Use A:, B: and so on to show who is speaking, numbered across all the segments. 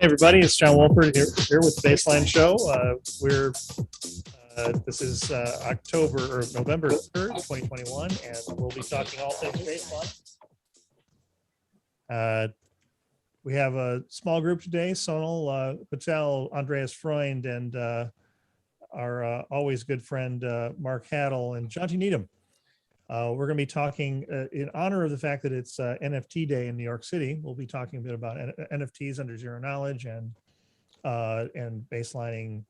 A: Hey everybody, it's John Wolpert here with the Baseline Show. This is October or November 3rd, 2021, and we'll be talking all things baseline. We have a small group today: Sonal Patel, Andreas Freund, and our always good friend Mark Haddle and Jonty Needham. We're going to be talking in honor of the fact that it's NFT Day in New York City. We'll be talking a bit about NFTs under zero knowledge and baselining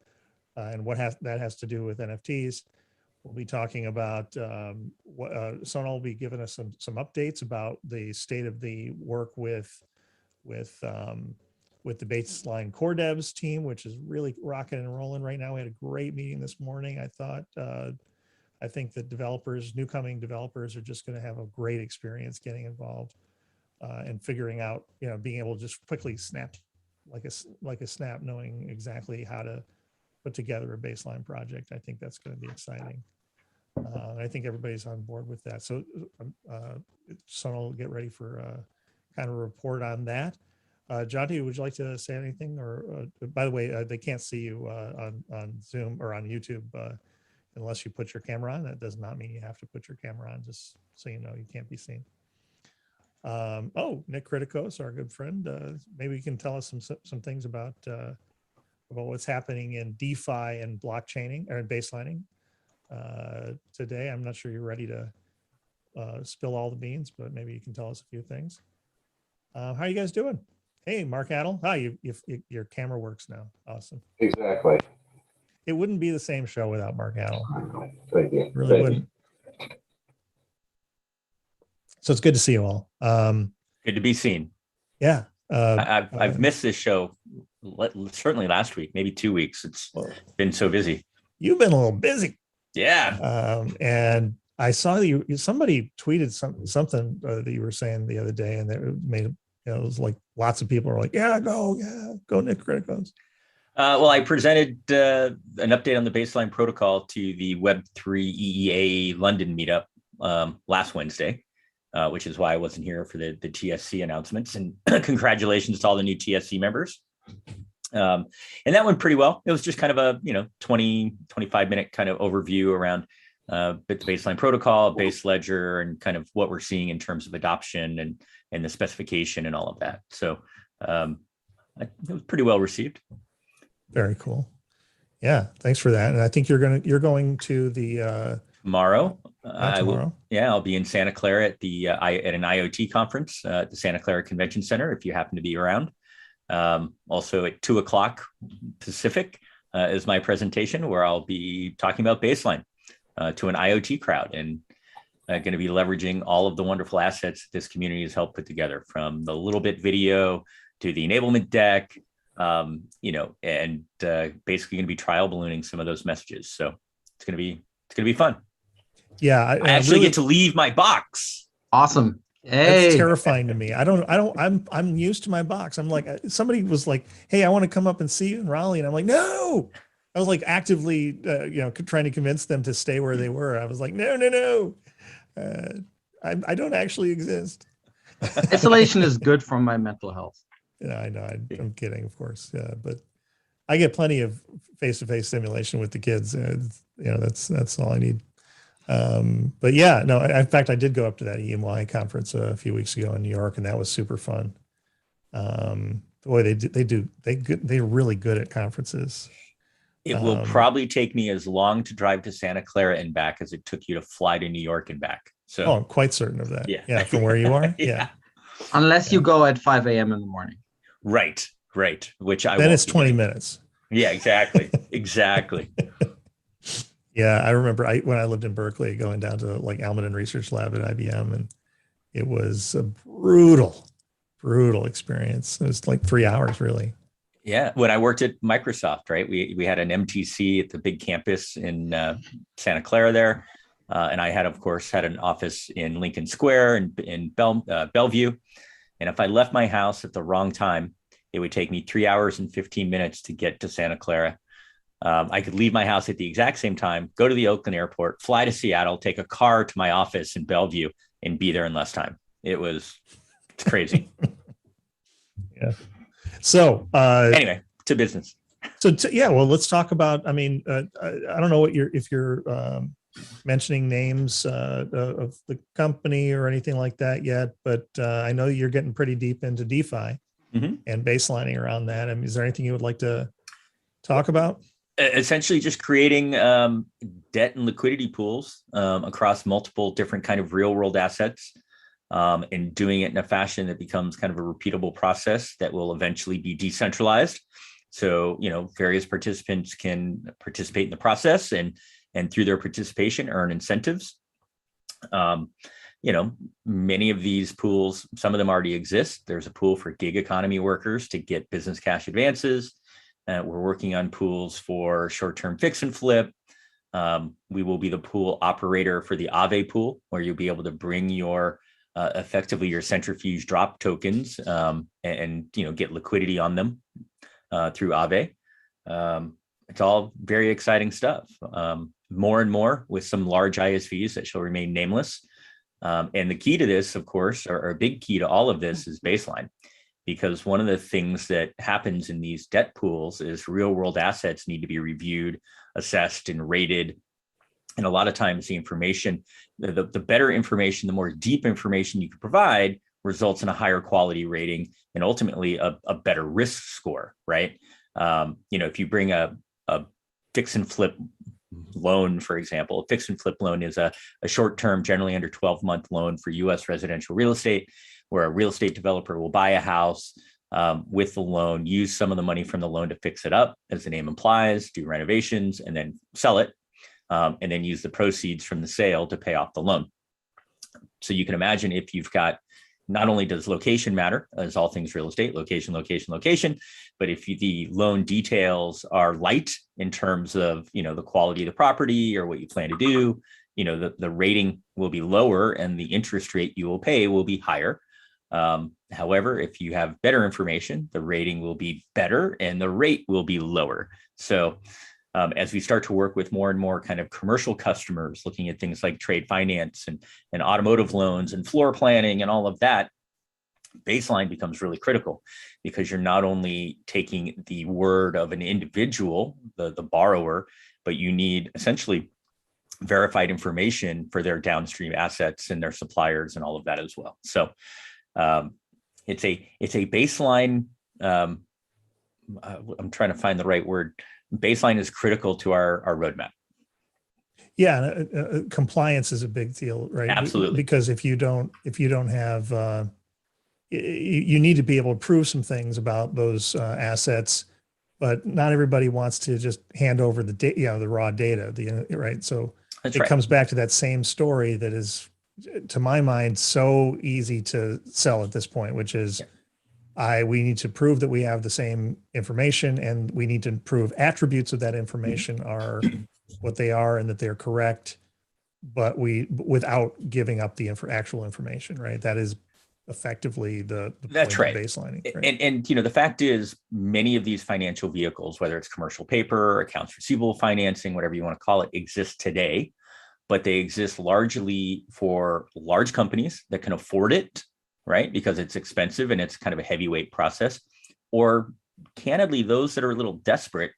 A: and what that has to do with NFTs. We'll be talking about Sonal will be giving us some updates about the state of the work with the Baseline core devs team, which is really rocking and rolling right now. We had a great meeting this morning. I think that newcoming developers are just going to have a great experience getting involved and figuring out, being able to just quickly snap like a snap, knowing exactly how to put together a baseline project. I think that's going to be exciting. I think everybody's on board with that. So Sonal, get ready for kind of a report on that. Jonty, would you like to say anything? Or by the way, they can't see you on Zoom or on YouTube. Unless you put your camera on. That does not mean you have to put your camera on, just so you know, you can't be seen. Nick Kritikos, our good friend, maybe you can tell us some things about what's happening in DeFi and blockchaining or baselining today. I'm not sure you're ready to spill all the beans, but maybe you can tell us a few things. How are you guys doing? Hey, Mark Haddle. Hi, your camera works now. Awesome.
B: Exactly.
A: It wouldn't be the same show without Mark Haddle.
B: Thank you.
A: Really wouldn't. So it's good to see you all.
C: Good to be seen.
A: Yeah.
C: I've missed this show certainly last week, maybe 2 weeks. It's been so busy.
A: You've been a little busy.
C: Yeah.
A: And I saw somebody tweeted something that you were saying the other day, and it made it was like lots of people were like, go Nick Kritikos.
C: Well, I presented an update on the baseline protocol to the Web3 EEA London meetup last Wednesday, which is why I wasn't here for the TSC announcements. And congratulations to all the new TSC members. And that went pretty well. It was just kind of a 20, 25-minute kind of overview around the baseline protocol, base ledger, and kind of what we're seeing in terms of adoption and the specification and all of that. So it was pretty well received.
A: Very cool. Yeah, thanks for that. And I think you're going to the
C: tomorrow.
A: Tomorrow.
C: I'll be in Santa Clara at an IoT conference at the Santa Clara Convention Center if you happen to be around. Also at 2:00 Pacific is my presentation where I'll be talking about baseline to an IoT crowd and going to be leveraging all of the wonderful assets this community has helped put together, from the little bit video to the enablement deck. And basically going to be trial ballooning some of those messages. So it's going to be fun.
A: Yeah.
C: I actually get to leave my box.
D: Awesome. Hey,
A: it's terrifying to me. I'm used to my box. I'm like, somebody was like, hey, I want to come up and see you in Raleigh. And I'm like, no, I was like actively, trying to convince them to stay where they were. I was like, no. I don't actually exist.
D: Isolation is good for my mental health.
A: Yeah, I know. I'm kidding, of course. Yeah, but I get plenty of face-to-face stimulation with the kids. That's all I need. But yeah, no. In fact, I did go up to that EMY conference a few weeks ago in New York, and that was super fun. Boy, they're really good at conferences.
C: It will probably take me as long to drive to Santa Clara and back as it took you to fly to New York and back. So
A: I'm quite certain of that.
C: Yeah,
A: from where you are.
C: Yeah.
D: Unless you go at 5 a.m. in the morning.
C: Right. Which
A: then it's 20 minutes.
C: Yeah, exactly.
A: Yeah, I remember when I lived in Berkeley, going down to like Almaden Research Lab at IBM, and it was a brutal experience. It was like 3 hours, really.
C: Yeah, when I worked at Microsoft, right, we had an MTC at the big campus in Santa Clara there, and I had, of course, had an office in Lincoln Square and in Bellevue. And if I left my house at the wrong time, it would take me 3 hours and 15 minutes to get to Santa Clara. I could leave my house at the exact same time, go to the Oakland airport, fly to Seattle, take a car to my office in Bellevue, and be there in less time. It's crazy.
A: Yeah. So
C: Anyway, to business.
A: Yeah, well, let's talk about. I mean, I don't know what if you're mentioning names of the company or anything like that yet, but I know you're getting pretty deep into DeFi and baselining around that. I mean, is there anything you would like to talk about?
C: Essentially just creating debt and liquidity pools across multiple different kind of real world assets, and doing it in a fashion that becomes kind of a repeatable process that will eventually be decentralized. So, various participants can participate in the process and through their participation earn incentives. Many of these pools, some of them already exist. There's a pool for gig economy workers to get business cash advances. We're working on pools for short-term fix and flip. We will be the pool operator for the Aave pool, where you'll be able to bring your effectively your centrifuge drop tokens and get liquidity on them through Aave. It's all very exciting stuff. More and more with some large ISVs that shall remain nameless. And the key to this, of course, or a big key to all of this is baseline. Because one of the things that happens in these debt pools is real world assets need to be reviewed, assessed, and rated. And a lot of times the information, the better information, the more deep information you can provide results in a higher quality rating and ultimately a better risk score, right? If you bring a fix and flip loan, for example, a fix and flip loan is a short-term, generally under 12-month loan for US residential real estate, where a real estate developer will buy a house with the loan, use some of the money from the loan to fix it up, as the name implies, do renovations, and then sell it, and then use the proceeds from the sale to pay off the loan. So you can imagine if you've got, not only does location matter, as all things real estate, location, but if the loan details are light in terms of, the quality of the property or what you plan to do, the rating will be lower and the interest rate you will pay will be higher. However, if you have better information, the rating will be better and the rate will be lower. So as we start to work with more and more kind of commercial customers, looking at things like trade finance and automotive loans and floor planning and all of that, baseline becomes really critical, because you're not only taking the word of an individual, the borrower, but you need essentially verified information for their downstream assets and their suppliers and all of that as well. So it's a baseline. I'm trying to find the right word. Baseline is critical to our roadmap.
A: Yeah, compliance is a big deal, right?
C: Absolutely.
A: Because if you don't have, you need to be able to prove some things about those assets, but not everybody wants to just hand over the raw data, right? So
C: That's
A: it
C: right.
A: comes back to that same story that is, to my mind, so easy to sell at this point, which is, we need to prove that we have the same information, and we need to prove attributes of that information are what they are and that they're correct, but without giving up the actual information, right? That is effectively the
C: That's
A: point
C: right.
A: of baselining. Right?
C: And the fact is, many of these financial vehicles, whether it's commercial paper, accounts receivable financing, whatever you want to call it, exist today, but they exist largely for large companies that can afford it, right? Because it's expensive and it's kind of a heavyweight process. Or candidly, those that are a little desperate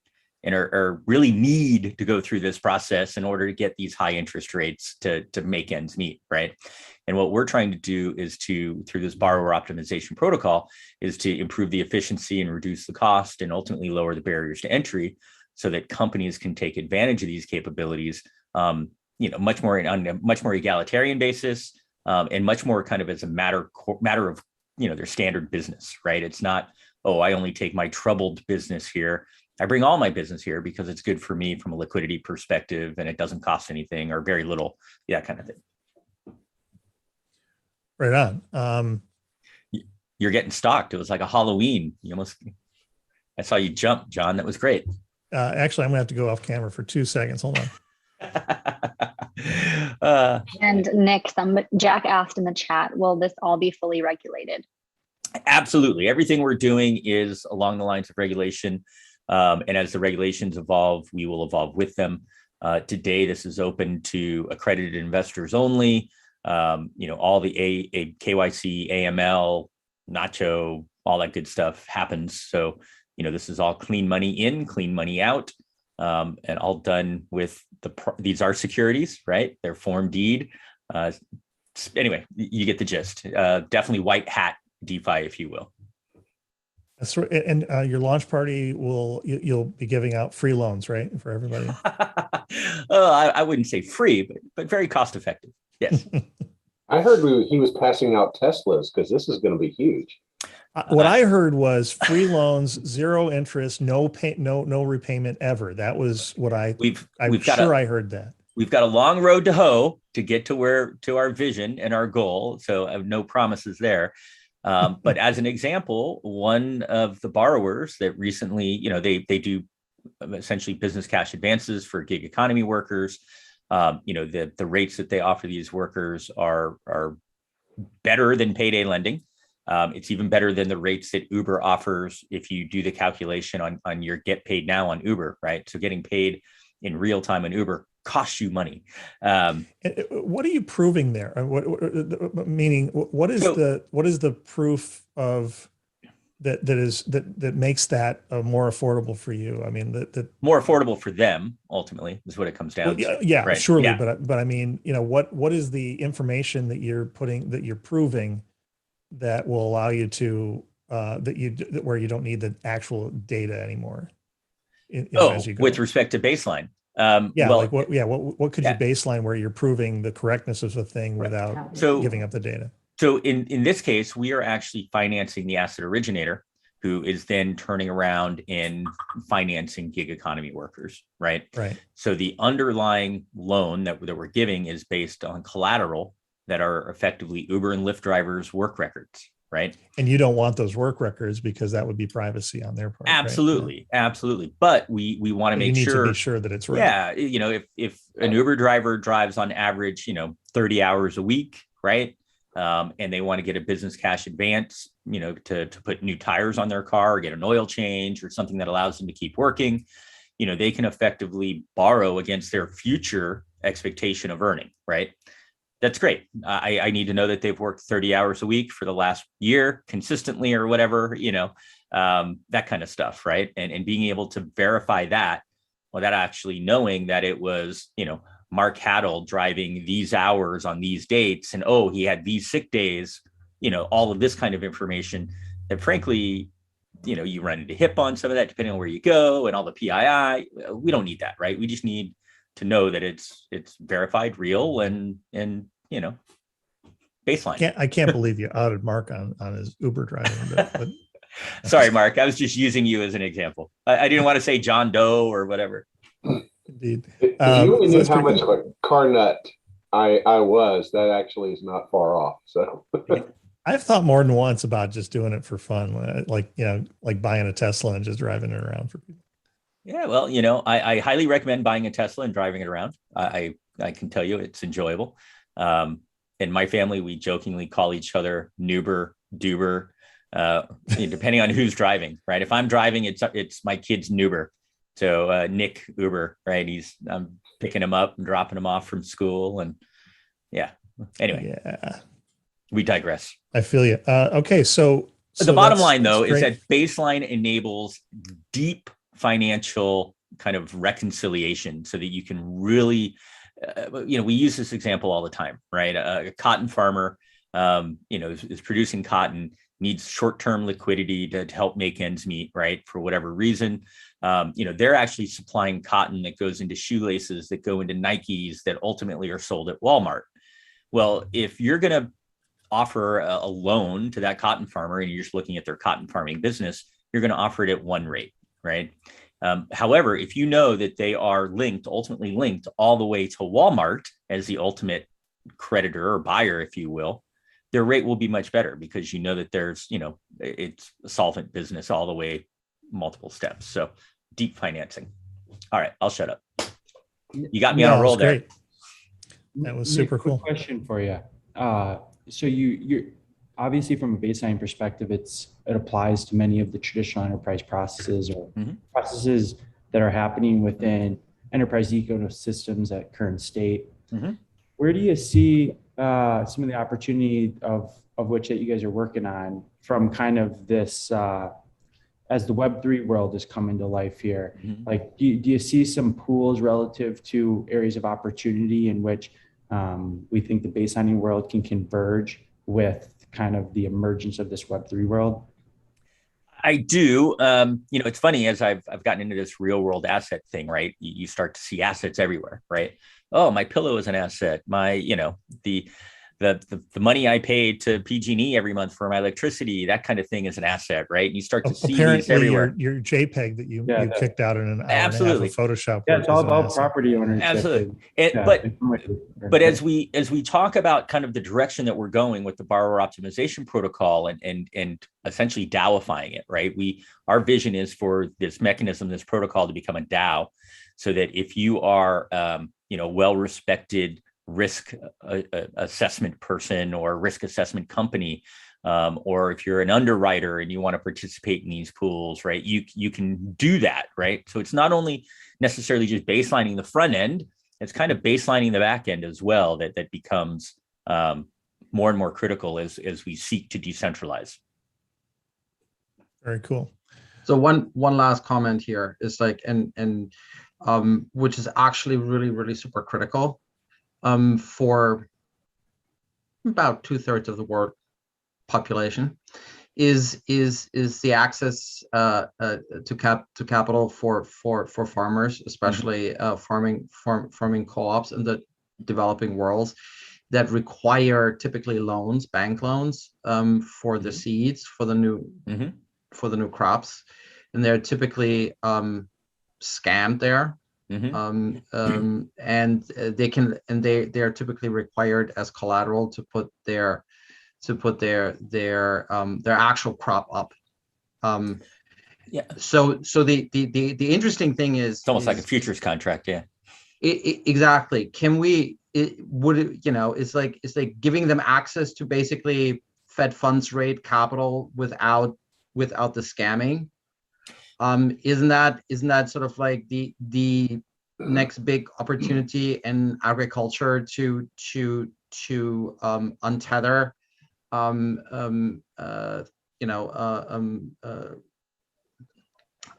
C: and are really need to go through this process in order to get these high interest rates to make ends meet, right? And what we're trying to do is through this borrower optimization protocol, is to improve the efficiency and reduce the cost and ultimately lower the barriers to entry, so that companies can take advantage of these capabilities, much more on a much more egalitarian basis, and much more kind of as a matter of, their standard business, right? It's not, I only take my troubled business here. I bring all my business here because it's good for me from a liquidity perspective and it doesn't cost anything or very little, that kind of thing.
A: Right on.
C: You're getting stalked. It was like a Halloween. I saw you jump, John. That was great.
A: Actually, I'm gonna have to go off camera for 2 seconds. Hold on.
B: And Nick, Jack asked in the chat, will this all be fully regulated?
C: Absolutely. Everything we're doing is along the lines of regulation. And as the regulations evolve, we will evolve with them. Today, this is open to accredited investors only. All the KYC, AML, Nacho, all that good stuff happens. So, this is all clean money in, clean money out, and all done with these are securities, right? They're form deed. Anyway, you get the gist. Definitely white hat DeFi, if you will.
A: That's right. And your launch party you'll be giving out free loans, right, for everybody?
C: I wouldn't say free, but very cost effective. Yes.
E: I heard he was passing out Teslas because this is going to be huge.
A: What I heard was free loans, 0 interest, no repayment ever. That was what I heard that.
C: We've got a long road to hoe to get to our vision and our goal. So I have no promises there. But as an example, one of the borrowers that recently, they do essentially business cash advances for gig economy workers. The rates that they offer these workers are better than payday lending. It's even better than the rates that Uber offers if you do the calculation on your get paid now on Uber, right? So getting paid in real time on Uber costs you money.
A: What are you proving there? Meaning, what is the proof of that makes that more affordable for you? I mean, that
C: more affordable for them ultimately is what it comes down to.
A: Yeah,
C: right?
A: Surely,
C: yeah.
A: But I mean, what is the information that you're proving that will allow you to where you don't need the actual data anymore? As you go.
C: With respect to baseline.
A: What could you baseline where you're proving the correctness of the thing without giving up the data?
C: So in this case, we are actually financing the asset originator, who is then turning around and financing gig economy workers, right?
A: Right.
C: So the underlying loan that we're giving is based on collateral that are effectively Uber and Lyft drivers' work records, right?
A: And you don't want those work records because that would be privacy on their part.
C: Absolutely, right? Absolutely. But we want to make sure
A: to be sure that it's right.
C: Yeah, if an Uber driver drives on average, 30 hours a week, right? And they want to get a business cash advance, to put new tires on their car or get an oil change or something that allows them to keep working, they can effectively borrow against their future expectation of earning, right? That's great. I need to know that they've worked 30 hours a week for the last year consistently or whatever, that kind of stuff, right? And being able to verify that without actually knowing that it was, Mark Haddle driving these hours on these dates and, he had these sick days, all of this kind of information that frankly, you run into HIP on some of that, depending on where you go and all the PII. We don't need that, right? We just need to know that it's verified, real, and baseline.
A: I can't believe you outed Mark on his Uber driving. But
C: Sorry, Mark. I was just using you as an example. I didn't want to say John Doe or whatever.
A: Indeed.
E: If you only knew how much of a car nut I was, that actually is not far off. So
A: I've thought more than once about just doing it for fun, like buying a Tesla and just driving it around for people.
C: Yeah, well, I highly recommend buying a Tesla and driving it around. I can tell you it's enjoyable. In my family, we jokingly call each other Nuber, Duber, depending on who's driving, right? If I'm driving, it's my kid's Nuber. So Nick Uber, right? I'm picking him up and dropping him off from school, and anyway, we digress.
A: I feel you. Okay, so
C: the bottom line though is that baseline enables deep financial kind of reconciliation so that you can really, we use this example all the time, right? A cotton farmer, is producing cotton, needs short-term liquidity to help make ends meet, right? For whatever reason, they're actually supplying cotton that goes into shoelaces that go into Nikes that ultimately are sold at Walmart. Well, if you're going to offer a loan to that cotton farmer and you're just looking at their cotton farming business, you're going to offer it at one rate, right? However, if you know that they are ultimately linked all the way to Walmart as the ultimate creditor or buyer, if you will, their rate will be much better because you know that there's, it's a solvent business all the way, multiple steps. So deep financing. All right, I'll shut up. You got me on a roll there.
A: Great. That was super cool.
F: Question for you. So you're obviously from a baseline perspective, it applies to many of the traditional enterprise processes or processes that are happening within enterprise ecosystems at current state. Where do you see some of the opportunity of which that you guys are working on from kind of this, as the Web3 world is coming to life here, like, do you see some pools relative to areas of opportunity in which we think the baselining world can converge with kind of the emergence of this Web3 world?
C: I do. It's funny, as I've gotten into this real world asset thing, right? You start to see assets everywhere, right? Oh, my pillow is an asset. My, the money I paid to PG&E every month for my electricity, that kind of thing is an asset, right? And you start to see these everywhere.
A: Your JPEG that you kicked out in an hour
C: Absolutely.
A: and a half of Photoshop.
F: Yeah, it's all about property ownership.
C: Absolutely. But as we talk about kind of the direction that we're going with the borrower optimization protocol and essentially DAOifying it, right? Our vision is for this mechanism, this protocol to become a DAO, so that if you are well-respected risk assessment person or risk assessment company, or if you're an underwriter and you want to participate in these pools, right, you can do that, right? So it's not only necessarily just baselining the front end, it's kind of baselining the back end as well, that becomes more and more critical as we seek to decentralize.
A: Very cool.
D: So one last comment here is like, and which is actually really, really super critical for about 2/3 of the world population, is the access to capital for farmers, especially farming co-ops in the developing worlds that require typically loans, bank loans, for the seeds for the new crops, and they're typically scammed there. And they are typically required as collateral to put their actual crop up. So the interesting thing is
C: it's almost like a futures contract. Yeah.
D: Exactly. Can we? It's like giving them access to basically Fed funds rate capital without the scamming. Isn't that sort of like the next big opportunity in agriculture to untether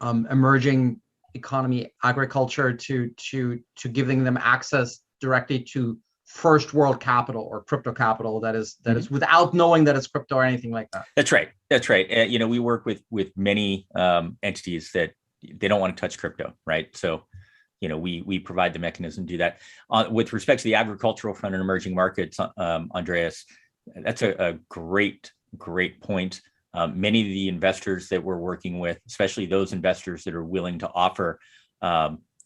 D: emerging economy agriculture to giving them access directly to first world capital or crypto capital that is without knowing that it's crypto or anything like that?
C: That's right. We work with many entities that they don't want to touch crypto, right? So we provide the mechanism to do that. With respect to the agricultural front and emerging markets, Andreas, that's a great point. Many of the investors that we're working with, especially those investors that are willing to offer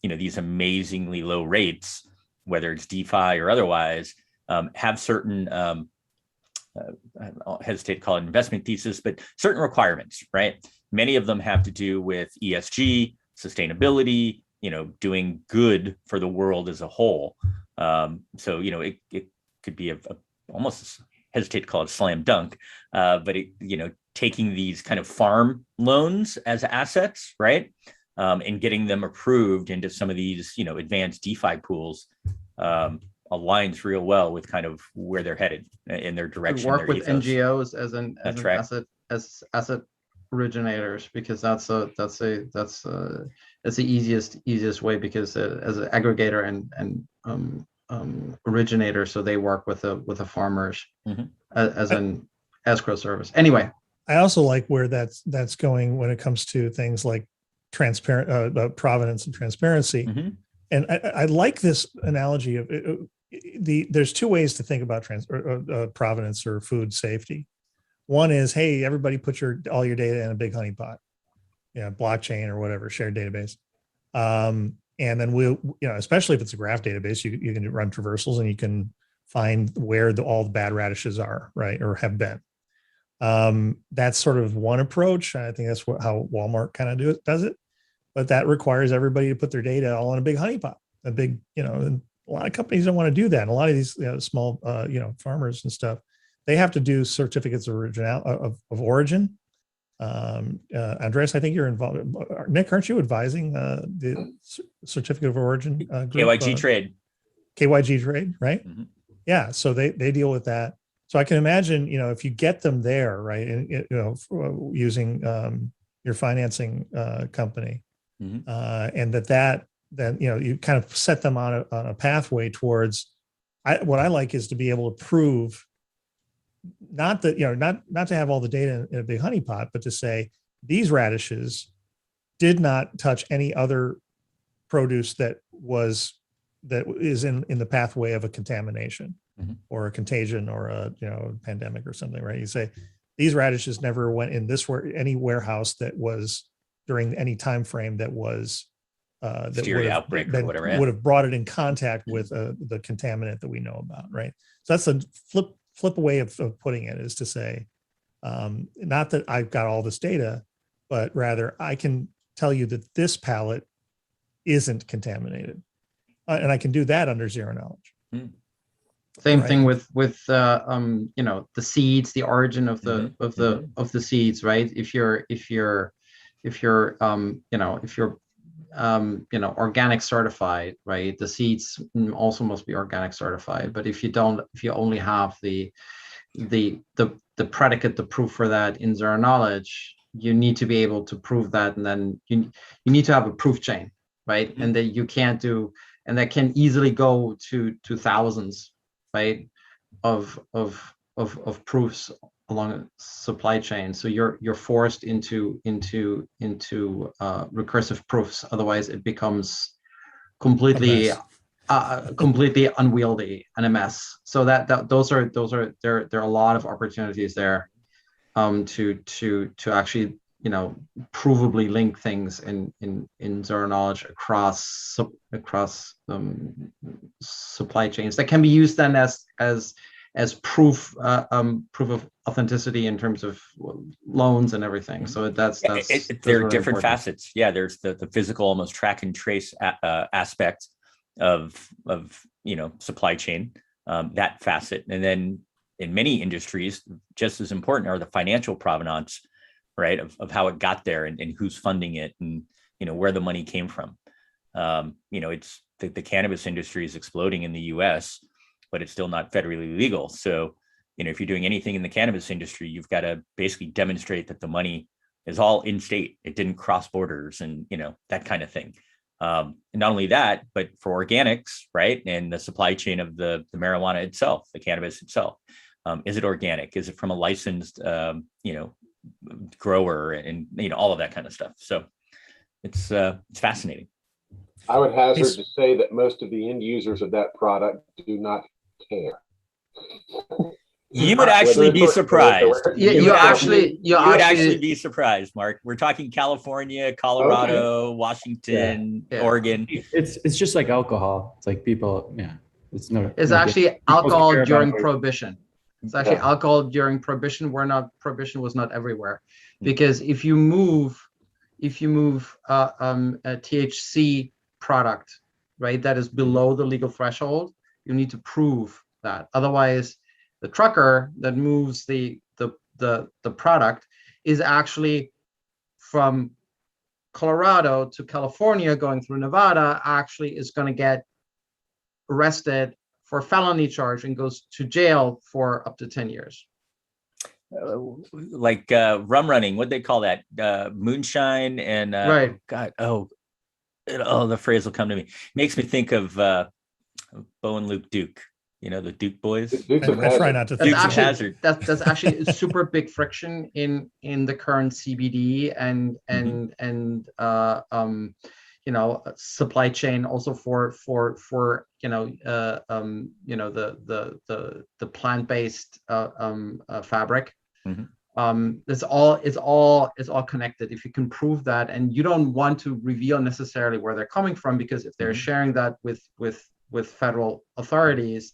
C: these amazingly low rates, whether it's DeFi or otherwise, have certain I'll hesitate to call it investment thesis, but certain requirements, right? Many of them have to do with ESG, sustainability, doing good for the world as a whole. So it could be almost hesitate to call it a slam dunk, but taking these kind of farm loans as assets, right? And getting them approved into some of these, advanced DeFi pools, aligns real well with kind of where they're headed in their direction.
D: Work with
C: ethos.
D: NGOs as asset originators, because that's the easiest way, because as an aggregator and originator, so they work with the farmers as an escrow service. Anyway,
A: I also like where that's going when it comes to things like transparent provenance and transparency. And I like this analogy of there's two ways to think about provenance or food safety. One is, hey, everybody put all your data in a big honeypot, blockchain or whatever, shared database. And then we'll, especially if it's a graph database, you can run traversals and you can find where all the bad radishes are, right, or have been. That's sort of one approach. I think that's how Walmart kind of does it. But that requires everybody to put their data all in a big honeypot. A big, and a lot of companies don't want to do that. And a lot of these small, farmers and stuff, they have to do certificates of origin. Andreas, I think you're involved. Nick, aren't you advising the certificate of origin group?
C: KYG Trade.
A: KYG Trade, right? Yeah. So they deal with that. So I can imagine, if you get them there, right, and using your financing company, and that you kind of set them on a pathway towards. What I like is to be able to prove, not that not to have all the data in a big honeypot, but to say these radishes did not touch any other produce that is in the pathway of a contamination or a contagion or a pandemic or something, right? You say these radishes never went in any warehouse that was during any time frame that was that would have brought it in contact with the contaminant that we know about, right? So that's a flip way of putting it, is to say, not that I've got all this data, but rather I can tell you that this pallet isn't contaminated, and I can do that under zero knowledge.
D: Same thing with the seeds, the origin of the seeds, right? If you're organic certified, right? The seeds also must be organic certified. But if you only have the predicate, the proof for that in zero knowledge, you need to be able to prove that, and then you need to have a proof chain, right? And that you can't do, and that can easily go to thousands, right, of proofs along a supply chain. So you're forced into recursive proofs. Otherwise, it becomes completely unwieldy and a mess. So there are a lot of opportunities there to actually provably link things in zero knowledge across supply chains that can be used then as proof of authenticity in terms of loans and everything. So there
C: are different facets. Yeah, there's the physical, almost track and trace aspect of supply chain, that facet, and then in many industries, just as important are the financial provenance, right, of how it got there and who's funding it, and where the money came from. It's the cannabis industry is exploding in the U.S., but it's still not federally legal. So, if you're doing anything in the cannabis industry, you've got to basically demonstrate that the money is all in state. It didn't cross borders and, that kind of thing. And not only that, but for organics, right, and the supply chain of the marijuana itself, the cannabis itself, is it organic? Is it from a licensed, grower, and all of that kind of stuff. So it's fascinating.
E: I would hazard to say that most of the end users of that product do not care.
C: You would actually be surprised.
D: You would
C: actually be surprised, Mark. We're talking California, Colorado, Washington, Oregon.
F: It's just like alcohol. It's like people,
D: It's actually alcohol during Prohibition. It's actually alcohol during Prohibition. Prohibition was not everywhere, because if you move a THC product, right, that is below the legal threshold, you need to prove that. Otherwise, the trucker that moves the product is actually from Colorado to California going through Nevada, actually is going to get arrested for a felony charge and goes to jail for up to 10 years.
C: Like rum running, what they call that? Moonshine and
D: right.
C: The phrase will come to me. Makes me think of Bo and Luke Duke. The Duke boys.
A: I try not to think
C: Dukes of Hazzard.
D: That's actually a super big friction in the current CBD and supply chain, also for the plant-based fabric. It's all connected. If you can prove that, and you don't want to reveal necessarily where they're coming from, because if they're sharing that with federal authorities,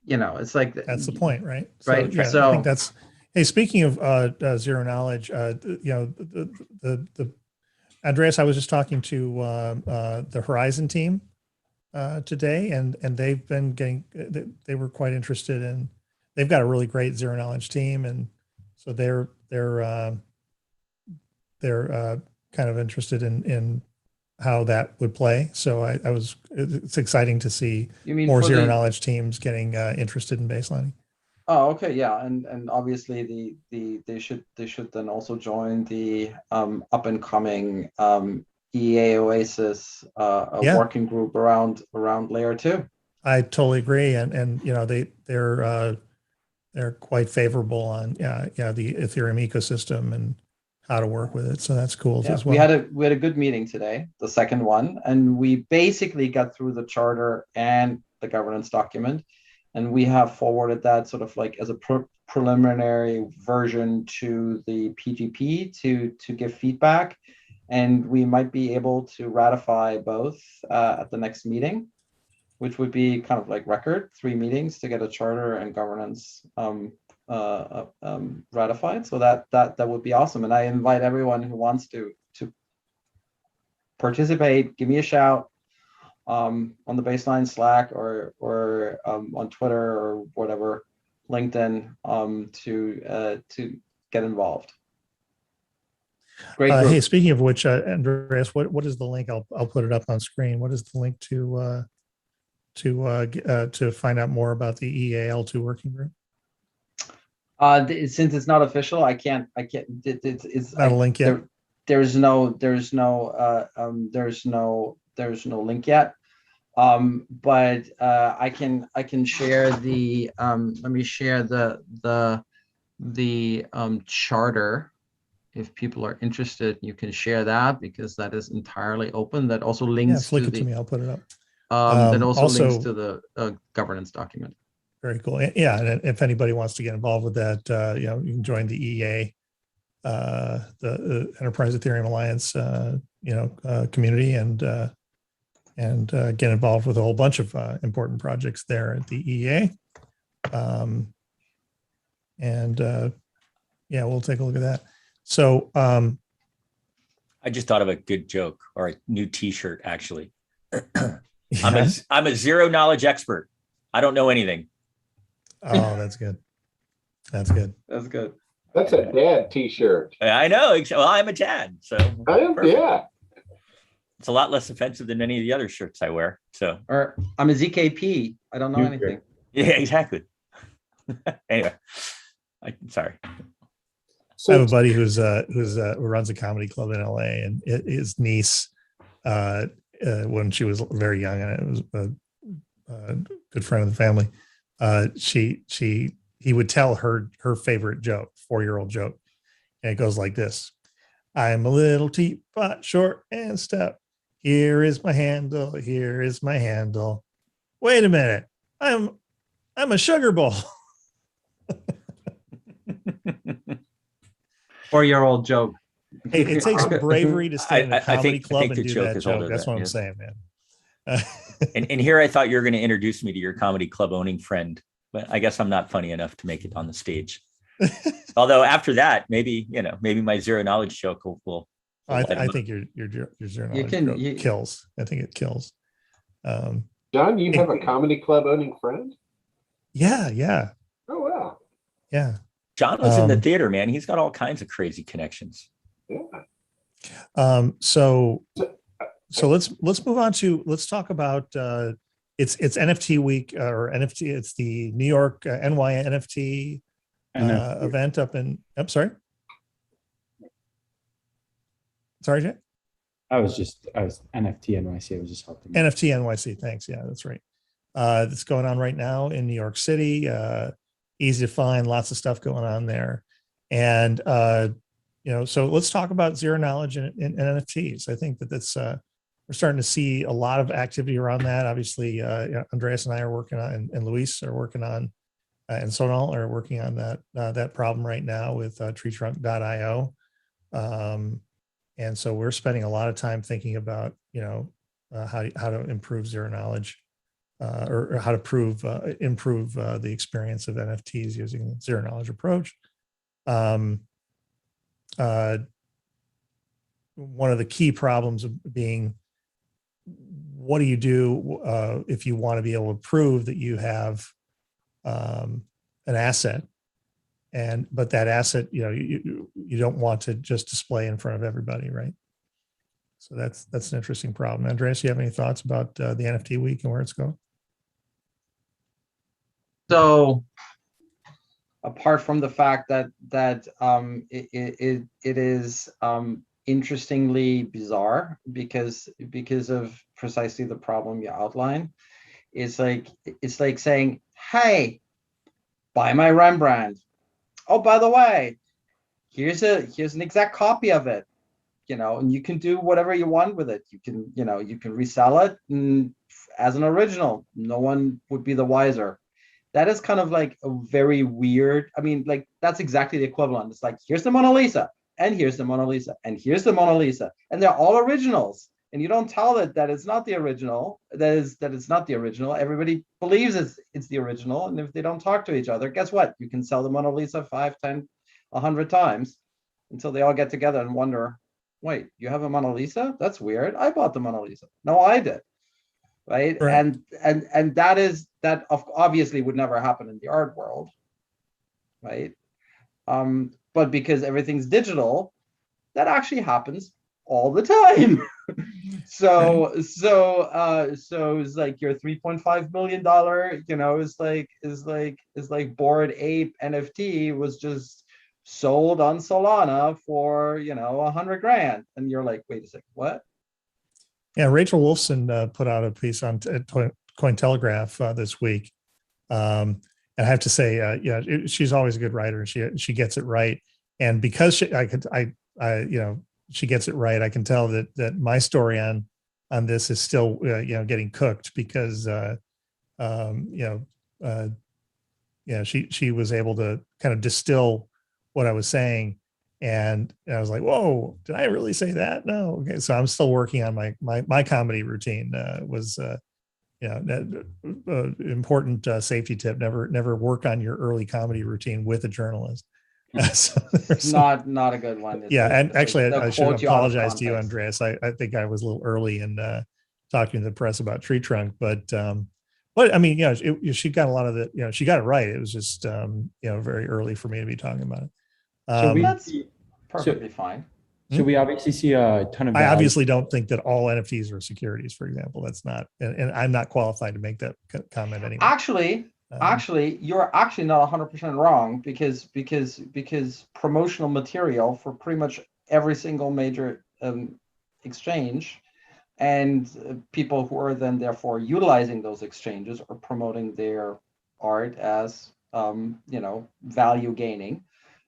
D: it's like
A: that's the point, right?
D: Right.
A: So I think that's. Hey, speaking of zero knowledge, the Andreas, I was just talking to the Horizon team today, and they've been they were quite interested in. They've got a really great zero knowledge team, and so they're kind of interested in how that would play. So it's exciting to see more zero knowledge teams getting interested in baselining.
D: Oh, okay, yeah, and obviously they should then also join the up and coming EA Oasis
A: Yeah.
D: working group around layer 2.
A: I totally agree. And they're quite favorable on the Ethereum ecosystem and how to work with it. So that's cool
D: Yeah,
A: as
D: we
A: well.
D: had a good meeting today, the second one, and we basically got through the charter and the governance document, and we have forwarded that sort of like as a preliminary version to the PGP to give feedback, and we might be able to ratify both at the next meeting, which would be kind of like record 3 meetings to get a charter and governance ratified. So that would be awesome. And I invite everyone who wants to participate, give me a shout on the Baseline Slack or on Twitter or whatever, LinkedIn, to get involved. Great group.
A: Hey, speaking of which, Andreas, what is the link? I'll put it up on screen. What is the link to find out more about the EAL2 working group?
D: Since it's not official, I can't. It's
A: Not a link yet.
D: There's no link yet. But I can share the let me share the charter. If people are interested, you can share that because that is entirely open. That also links
A: flick
D: to
A: it to me. I'll put it up.
D: that also links to the governance document.
A: Very cool. Yeah, and if anybody wants to get involved with that, you can join the EA, the Enterprise Ethereum Alliance, community, and get involved with a whole bunch of important projects there at the EA. We'll take a look at that. So
C: I just thought of a good joke or a new T-shirt. Actually,
A: yeah.
C: I'm a zero knowledge expert. I don't know anything.
A: Oh, that's good. That's good.
D: That's good.
E: That's a dad T-shirt.
C: I know. Well, I'm a dad, so
E: Yeah.
C: it's a lot less offensive than any of the other shirts I wear. So,
D: Or I'm a ZKP. I don't know anything.
C: yeah, exactly. Anyway, sorry.
A: I have a buddy who runs a comedy club in LA, and his niece, when she was very young, and it was a good friend of the family, he would tell her favorite joke, 4-year-old joke, and it goes like this: "I'm a little teapot, short and stout. Here is my handle. Here is my handle. Wait a minute, I'm a sugar bowl."
D: 4-year-old joke.
A: Hey, it takes bravery to stand in a comedy club and
C: the
A: do
C: joke
A: that
C: is older
A: joke. That's
C: than-
A: what I'm
C: yes.
A: saying, man.
C: And here I thought you were going to introduce me to your comedy club owning friend, but I guess I'm not funny enough to make it on the stage. Although after that, maybe my zero knowledge joke will
A: I think your zero knowledge joke kills. I think it kills.
E: John, you have a comedy club owning friend?
A: Yeah.
E: Oh wow.
A: Yeah.
C: John was in the theater, man. He's got all kinds of crazy connections.
E: Yeah.
A: So let's move on to, let's talk about it's NFT week or NFT. It's the New York NY NFT event up in. I'm sorry. Sorry, Jay.
F: I was NFT NYC. I was just helping.
A: NFT NYC. Thanks. Yeah, that's right. It's going on right now in New York City. Easy to find, lots of stuff going on there. And, so let's talk about zero knowledge in NFTs. I think that's, we're starting to see a lot of activity around that. Obviously, Andreas and I are working on, and Luis are working on, and Sonal are working on that problem right now with treetrunk.io. And so we're spending a lot of time thinking about, how to improve zero knowledge, or how to improve the experience of NFTs using the zero knowledge approach. One of the key problems being, what do you do if you want to be able to prove that you have an asset, but that asset, you don't want to just display in front of everybody, right? So that's an interesting problem. Andreas, you have any thoughts about the NFT week and where it's going?
D: So apart from the fact that it is interestingly bizarre because of precisely the problem you outline. It's like saying, hey, buy my Rembrandt. Oh, by the way, here's an exact copy of it, and you can do whatever you want with it. You can resell it as an original. No one would be the wiser. That is kind of like a very weird, I mean, like that's exactly the equivalent. It's like, here's the Mona Lisa, and here's the Mona Lisa, and here's the Mona Lisa, and they're all originals. And you don't tell it that it's not the original, that it's not the original. Everybody believes it's the original. And if they don't talk to each other, guess what? You can sell the Mona Lisa 5, 10, 100 times until they all get together and wonder, wait, you have a Mona Lisa? That's weird. I bought the Mona Lisa. No, I did. Right.
A: Right.
D: And that obviously would never happen in the art world. Right. But because everything's digital, that actually happens all the time. So it's like your $3.5 million, is like Bored Ape NFT was just sold on Solana for 100 grand, and you're like, wait a second, what?
A: Yeah, Rachel Wolfson put out a piece on Cointelegraph this week, and I have to say, she's always a good writer. She gets it right, and because she gets it right, I can tell that my story on this is still getting cooked because she was able to kind of distill what I was saying. And I was like, whoa, did I really say that? No. Okay. So I'm still working on my comedy routine. Was important safety tip. Never work on your early comedy routine with a journalist. So
D: not a good one.
A: And actually I should apologize to you,
D: Andreas.
A: I think I was a little early in talking to the press about Tree Trunk, but I mean, she got a lot of the, she got it right. It was just, very early for me to be talking about it.
F: So
D: That's perfectly fine.
F: So we obviously see a ton of value.
A: I obviously don't think that all NFTs are securities, for example. That's not, and I'm not qualified to make that comment anyway.
D: Actually, you're actually not 100% wrong because promotional material for pretty much every single major exchange, and people who are then therefore utilizing those exchanges are promoting their art as value gaining,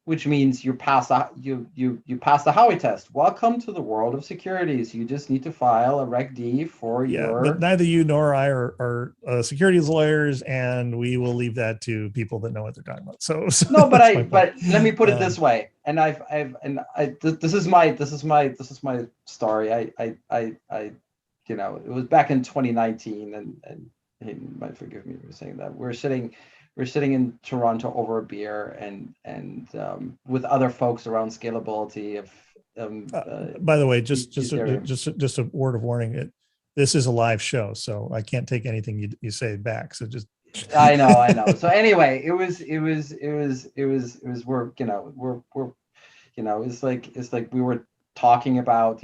D: which means you pass the Howey test. Welcome to the world of securities. You just need to file a Reg D for your.
A: But neither you nor I are securities lawyers, and we will leave that to people that know what they're talking about. So
D: no, but let me put it this way. And this is my story. It was back in 2019, and he might forgive me for saying that. We're sitting in Toronto over a beer and with other folks around scalability of.
A: By the way, just a word of warning. This is a live show, so I can't take anything you say back. So just.
D: I know. So anyway, it was it's like we were talking about,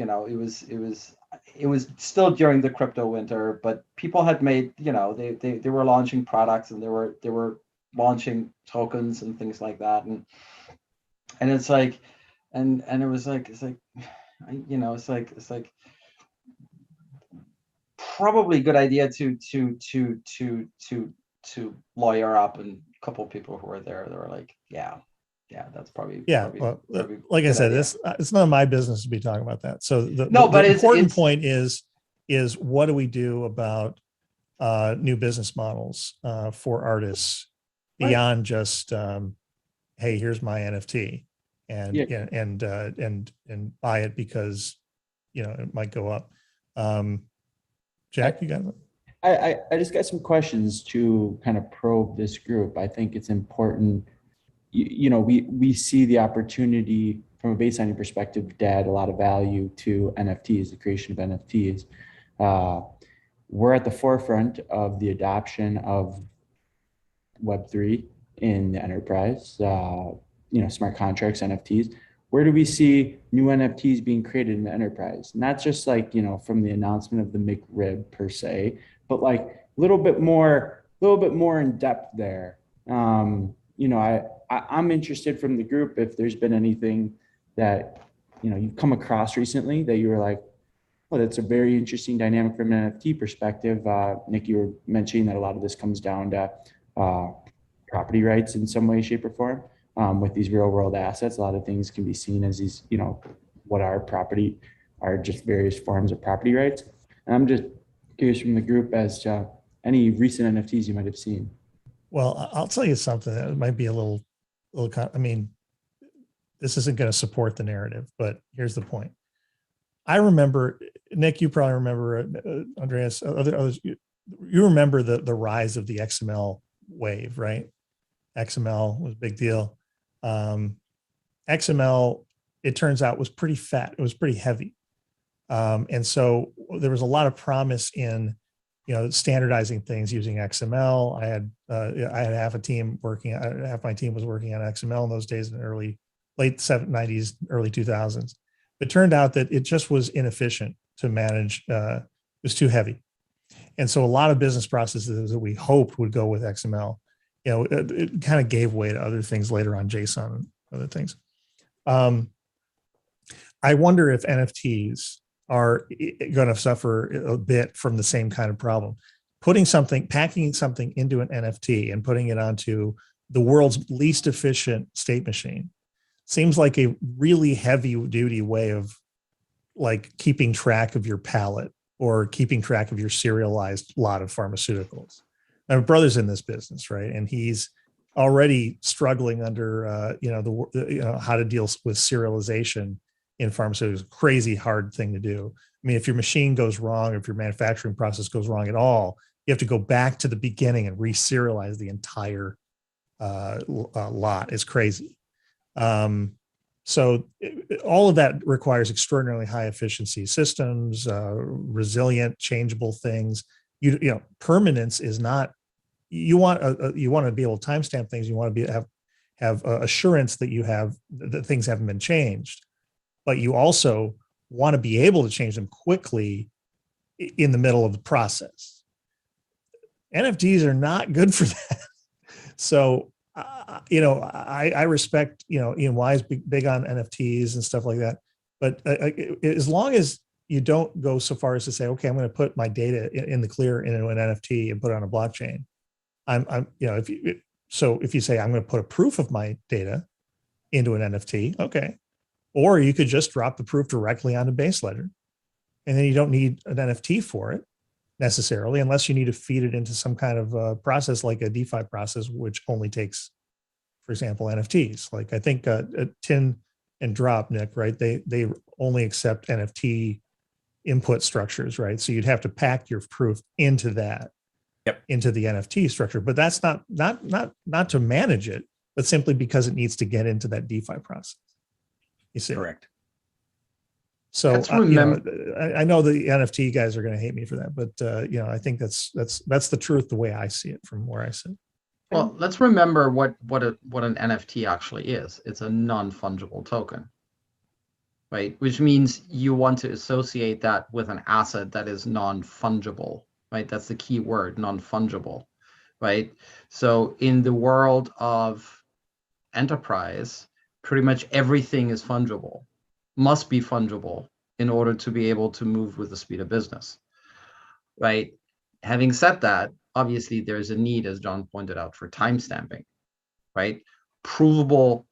D: it was still during the crypto winter, but people had made, they were launching products, and they were launching tokens and things like that. And it's like, and it was like, it's like probably a good idea to lawyer up, and a couple of people who were there, they were like, yeah, that's probably
A: like I said, it's not my business to be talking about that. So the important point is what do we do about new business models for artists beyond just hey, here's my NFT and buy it because it might go up. Jack, you got it?
F: I just got some questions to kind of probe this group. I think it's important. We see the opportunity from a baselining perspective to add a lot of value to NFTs, the creation of NFTs. We're at the forefront of the adoption of Web3 in the enterprise, smart contracts, NFTs. Where do we see new NFTs being created in the enterprise? Not just like, from the announcement of the McRib per se, but like a little bit more in depth there. I'm interested from the group if there's been anything that, you've come across recently that you were like, well, that's a very interesting dynamic from an NFT perspective. Nick, you were mentioning that a lot of this comes down to property rights in some way, shape, or form. With these real world assets, a lot of things can be seen as these, what are just various forms of property rights. And I'm just curious from the group as to any recent NFTs you might have seen.
A: Well, I'll tell you something that might be a little, I mean, this isn't going to support the narrative, but here's the point. I remember, Nick, you probably remember, Andreas, others, you remember the rise of the XML wave, right? XML was a big deal. XML, it turns out, was pretty fat. It was pretty heavy. And so there was a lot of promise in, standardizing things using XML. I had half my team was working on XML in those days in the late 90s, early 2000s. It turned out that it just was inefficient to manage. It was too heavy. And so a lot of business processes that we hoped would go with XML, it kind of gave way to other things later on, JSON and other things. I wonder if NFTs are going to suffer a bit from the same kind of problem. Packing something into an NFT and putting it onto the world's least efficient state machine seems like a really heavy duty way of like keeping track of your palette or keeping track of your serialized lot of pharmaceuticals. My brother's in this business, right? And he's already struggling under, how to deal with serialization in pharmaceuticals. Crazy hard thing to do. I mean, if your machine goes wrong, if your manufacturing process goes wrong at all, you have to go back to the beginning and re-serialize the entire lot. It's crazy. So all of that requires extraordinarily high efficiency systems, resilient, changeable things. Permanence is not. You want to be able to timestamp things. You want to have assurance that that things haven't been changed, but you also want to be able to change them quickly in the middle of the process. NFTs are not good for that. So, I respect, Ian Wise big on NFTs and stuff like that. But as long as you don't go so far as to say, okay, I'm going to put my data in the clear into an NFT and put it on a blockchain. If you say I'm going to put a proof of my data into an NFT, okay. Or you could just drop the proof directly onto base ledger, and then you don't need an NFT for it necessarily, unless you need to feed it into some kind of process like a DeFi process, which only takes, for example, NFTs. Like I think Tin and Drop, Nick, right? They only accept NFT input structures, right? So you'd have to pack your proof into that, into the NFT structure. But that's not to manage it, but simply because it needs to get into that DeFi process. You see,
C: correct.
A: So I know the NFT guys are going to hate me for that, but I think that's the truth, the way I see it from where I sit.
D: Well, let's remember what an NFT actually is. It's a non-fungible token, right? Which means you want to associate that with an asset that is non-fungible, right? That's the key word, non-fungible, right? So in the world of enterprise, pretty much everything is fungible, must be fungible in order to be able to move with the speed of business, right? Having said that, obviously there's a need, as John pointed out, for timestamping, right? Provable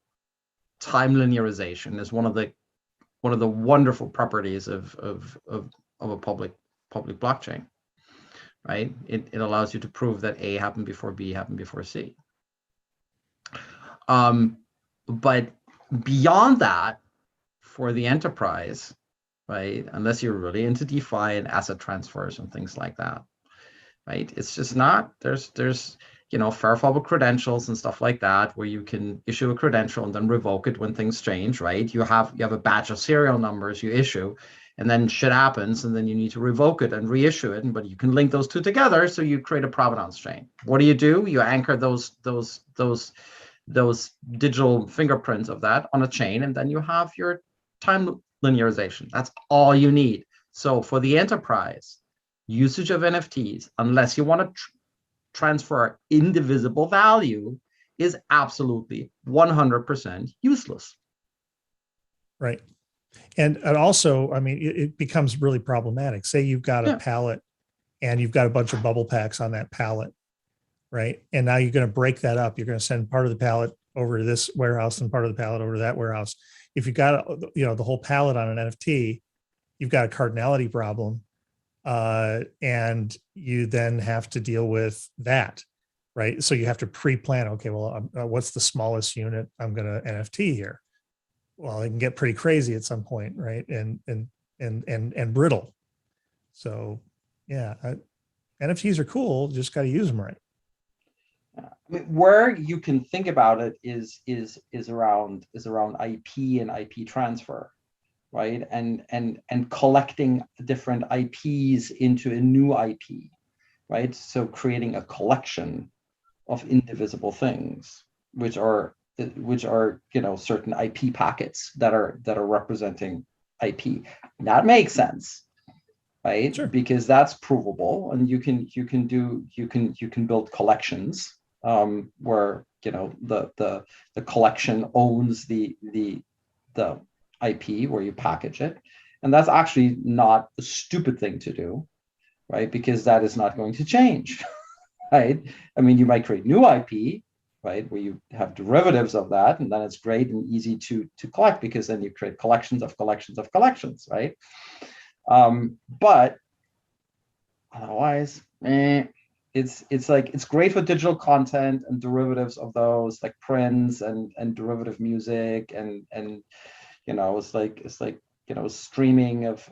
D: time linearization is one of the wonderful properties of a public blockchain, right? It allows you to prove that A happened before B happened before C. But beyond that, for the enterprise, right, unless you're really into DeFi and asset transfers and things like that, right, it's just not, there's verifiable credentials and stuff like that, where you can issue a credential and then revoke it when things change, right? You have a batch of serial numbers you issue, and then shit happens, and then you need to revoke it and reissue it, but you can link those two together, so you create a provenance chain. What do? You anchor those digital fingerprints of that on a chain, and then you have your time linearization. That's all you need. So for the enterprise, usage of NFTs, unless you want to transfer indivisible value, is absolutely 100% useless.
A: Right. And also, I mean, it becomes really problematic. Say you've got a
D: Yeah.
A: pallet and you've got a bunch of bubble packs on that pallet, right? And now you're going to break that up. You're going to send part of the pallet over to this warehouse and part of the pallet over to that warehouse. If you've got, the whole pallet on an NFT, you've got a cardinality problem. And you then have to deal with that, right? So you have to pre-plan, okay, well, what's the smallest unit I'm going to NFT here? Well, it can get pretty crazy at some point, right? And brittle. So yeah, NFTs are cool, just got to use them right.
D: I mean, where you can think about it is around IP and IP transfer, right? And collecting different IPs into a new IP, right? So creating a collection of indivisible things, which are certain IP packets that are representing IP. That makes sense, right?
A: Sure.
D: Because that's provable, and you can build collections where the collection owns the IP where you package it, and that's actually not a stupid thing to do, right? Because that is not going to change, right? I mean, you might create new IP, right, where you have derivatives of that, and then it's great and easy to collect, because then you create collections of collections of collections, right? But otherwise, it's great for digital content and derivatives of those, like prints and derivative music and it's like streaming of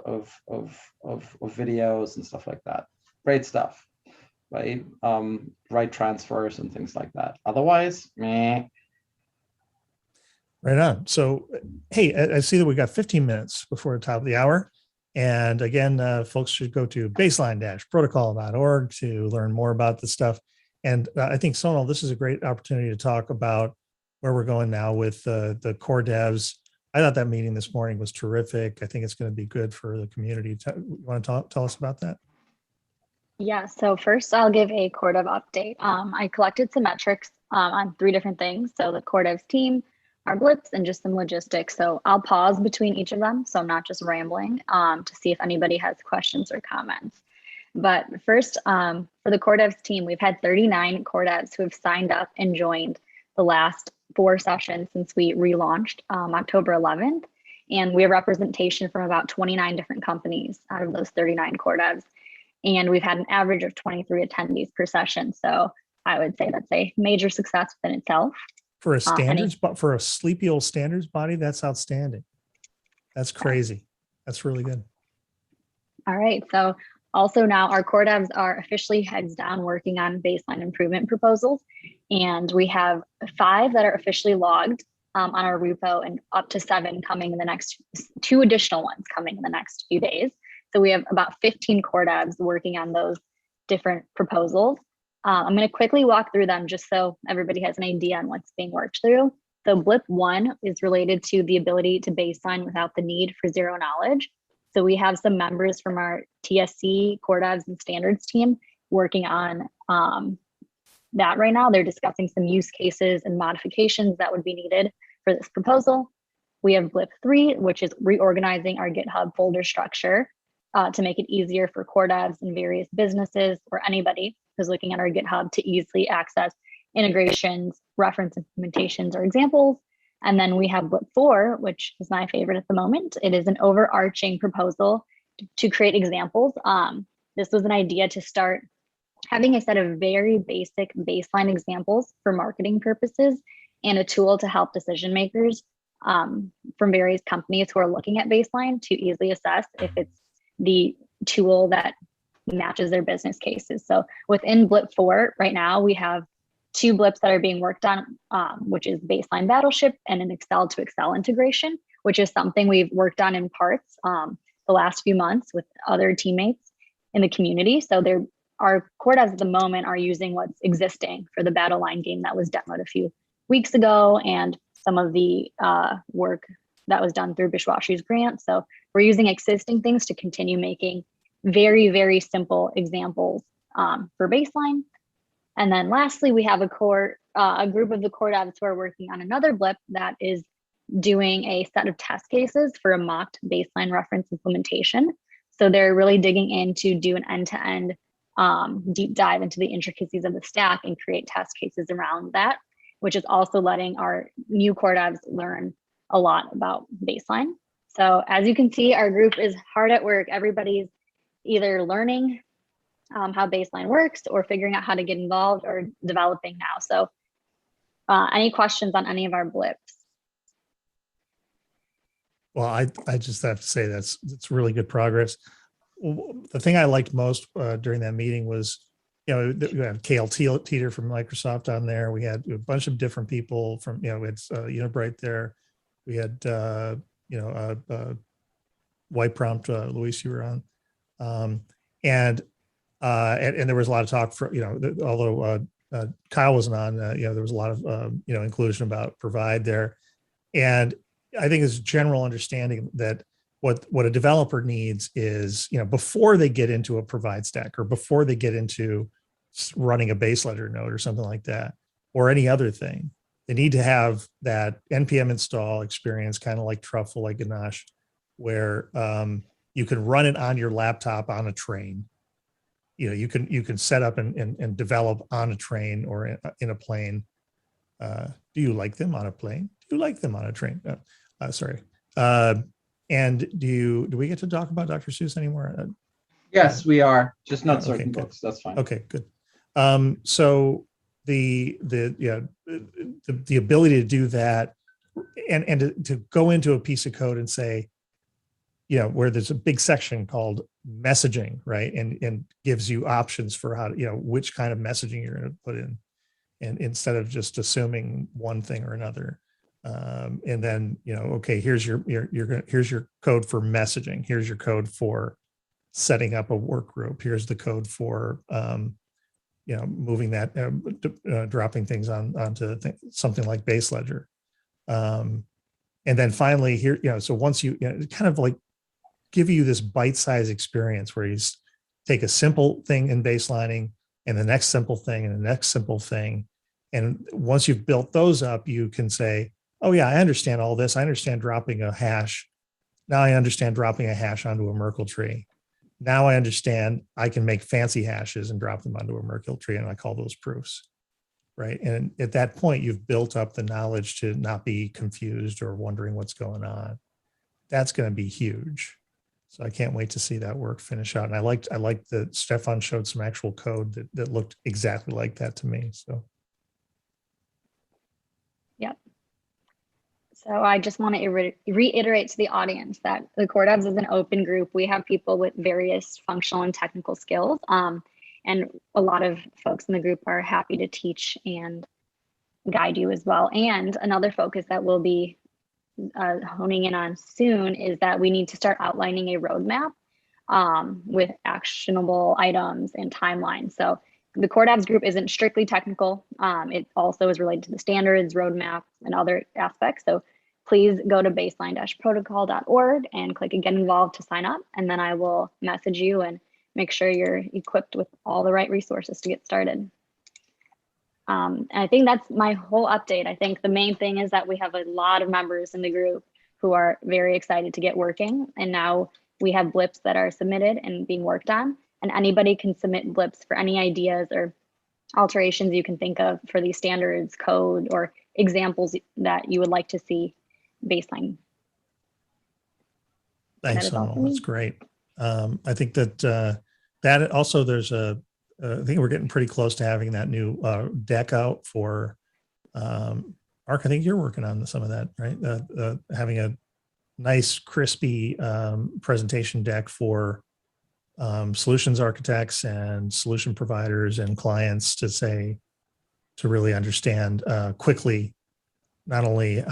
D: videos and stuff like that. Great stuff. Right, right transfers and things like that. Otherwise, meh.
A: Right on. So, hey, I see that we got 15 minutes before the top of the hour. And again, folks should go to baseline-protocol.org to learn more about this stuff. And I think, Sonal, this is a great opportunity to talk about where we're going now with the core devs. I thought that meeting this morning was terrific. I think it's going to be good for the community. You want to tell us about that?
B: Yeah, so first I'll give a core dev update. I collected some metrics on 3 different things. So the core devs team, our blips, and just some logistics. So I'll pause between each of them, so I'm not just rambling, to see if anybody has questions or comments. But first, for the core devs team, we've had 39 core devs who have signed up and joined the last 4 sessions since we relaunched October 11th. And we have representation from about 29 different companies out of those 39 core devs. And we've had an average of 23 attendees per session. So I would say that's a major success within itself.
A: For a standards, but for a sleepy old standards body, that's outstanding. That's crazy. That's really good.
B: All right. So also now our core devs are officially heads down working on baseline improvement proposals. And we have 5 that are officially logged on our repo, and up to 7 coming in the next, 2 additional ones coming in the next few days. So we have about 15 core devs working on those different proposals. I'm going to quickly walk through them just so everybody has an idea on what's being worked through. So blip 1 is related to the ability to baseline without the need for zero knowledge. So we have some members from our TSC, core devs, and standards team working on that right now. They're discussing some use cases and modifications that would be needed for this proposal. We have blip 3, which is reorganizing our GitHub folder structure to make it easier for core devs and various businesses or anybody who's looking at our GitHub to easily access integrations, reference implementations, or examples. And then we have blip 4, which is my favorite at the moment. It is an overarching proposal to create examples. This was an idea to start having a set of very basic baseline examples for marketing purposes, and a tool to help decision makers from various companies who are looking at baseline to easily assess if it's the tool that matches their business cases. So within blip 4 right now, we have 2 blips that are being worked on, which is baseline battleship and an Excel to Excel integration, which is something we've worked on in parts the last few months with other teammates in the community. So our core devs at the moment are using what's existing for the battle line game that was demoed a few weeks ago, and some of the work that was done through Bishwashi's grant. So we're using existing things to continue making very, very simple examples for baseline. And then lastly, we have a core a group of the core devs who are working on another blip that is doing a set of test cases for a mocked baseline reference implementation. So they're really digging in to do an end-to-end deep dive into the intricacies of the stack and create test cases around that, which is also letting our new core devs learn a lot about baseline. So as you can see, our group is hard at work. Everybody's either learning how baseline works or figuring out how to get involved or developing now. So any questions on any of our blips?
A: Well, I just have to say that's really good progress. The thing I liked most during that meeting was, we had KL Teeter from Microsoft on there. We had a bunch of different people from, we had Unibright there. We had, White Prompt, Luis, you were on. And there was a lot of talk for, although Kyle wasn't on, there was a lot of, inclusion about provide there. And I think it's general understanding that what a developer needs is, before they get into a provide stack or before they get into running a base ledger node or something like that, or any other thing, they need to have that NPM install experience, kind of like Truffle, like Ganache, where you can run it on your laptop on a train. You can set up and develop on a train or in a plane. Do you like them on a plane? Do you like them on a train? Sorry. And do we get to talk about Dr. Seuss anymore?
D: Yes, we are, just not
A: Okay,
D: certain
A: good.
D: books. That's fine.
A: Okay, good. So the ability to do that and to go into a piece of code and say, where there's a big section called messaging, right? And gives you options for how to, which kind of messaging you're going to put in, and instead of just assuming one thing or another. And then, okay, here's your code for messaging. Here's your code for setting up a work group. Here's the code for, moving that, dropping things onto something like base ledger. And then finally here, so once you, kind of like give you this bite-sized experience where you take a simple thing in baselining and the next simple thing and the next simple thing. And once you've built those up, you can say, oh yeah, I understand all this. I understand dropping a hash. Now I understand dropping a hash onto a Merkle tree. Now I understand I can make fancy hashes and drop them onto a Merkle tree, and I call those proofs, right? And at that point, you've built up the knowledge to not be confused or wondering what's going on. That's going to be huge. So I can't wait to see that work finish out. And I liked that Stefan showed some actual code that looked exactly like that to me. So.
B: Yep. So I just want to reiterate to the audience that the Core Devs is an open group. We have people with various functional and technical skills. And a lot of folks in the group are happy to teach and guide you as well. And another focus that we'll be honing in on soon is that we need to start outlining a roadmap with actionable items and timelines. So the Core Devs group isn't strictly technical. It also is related to the standards, roadmap, and other aspects. So please go to baseline-protocol.org and click Get Involved to sign up. And then I will message you and make sure you're equipped with all the right resources to get started. And I think that's my whole update. I think the main thing is that we have a lot of members in the group who are very excited to get working. And now we have blips that are submitted and being worked on. And anybody can submit blips for any ideas or alterations you can think of for these standards, code, or examples that you would like to see baseline.
A: Thanks, Sonal. That's great. I think that that also there's I think we're getting pretty close to having that new deck out for Mark. I think you're working on some of that, right? Having a nice, crispy presentation deck for solutions architects and solution providers and clients to really understand quickly, not only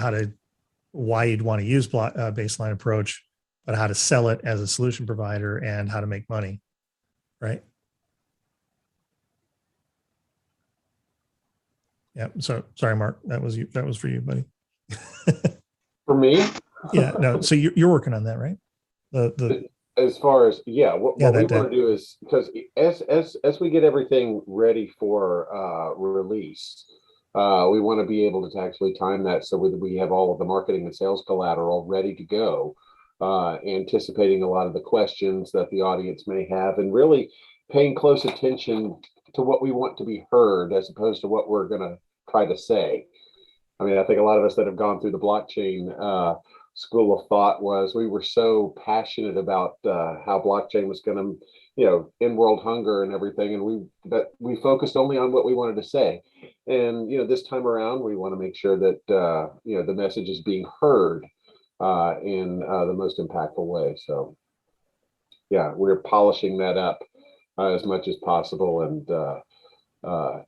A: why you'd want to use baseline approach, but how to sell it as a solution provider and how to make money, right? Yeah. So sorry, Mark, that was you. That was for you, buddy.
E: For me?
A: Yeah. No. So you're working on that, right?
E: As far as what we want to do is, because as we get everything ready for release, We want to be able to actually time that so that we have all of the marketing and sales collateral ready to go, anticipating a lot of the questions that the audience may have, and really paying close attention to what we want to be heard as opposed to what we're going to try to say. I mean, I think a lot of us that have gone through the blockchain school of thought we were so passionate about how blockchain was going to, end world hunger and everything, and we focused only on what we wanted to say. And this time around, we want to make sure that the message is being heard in the most impactful way. So, yeah, we're polishing that up as much as possible, and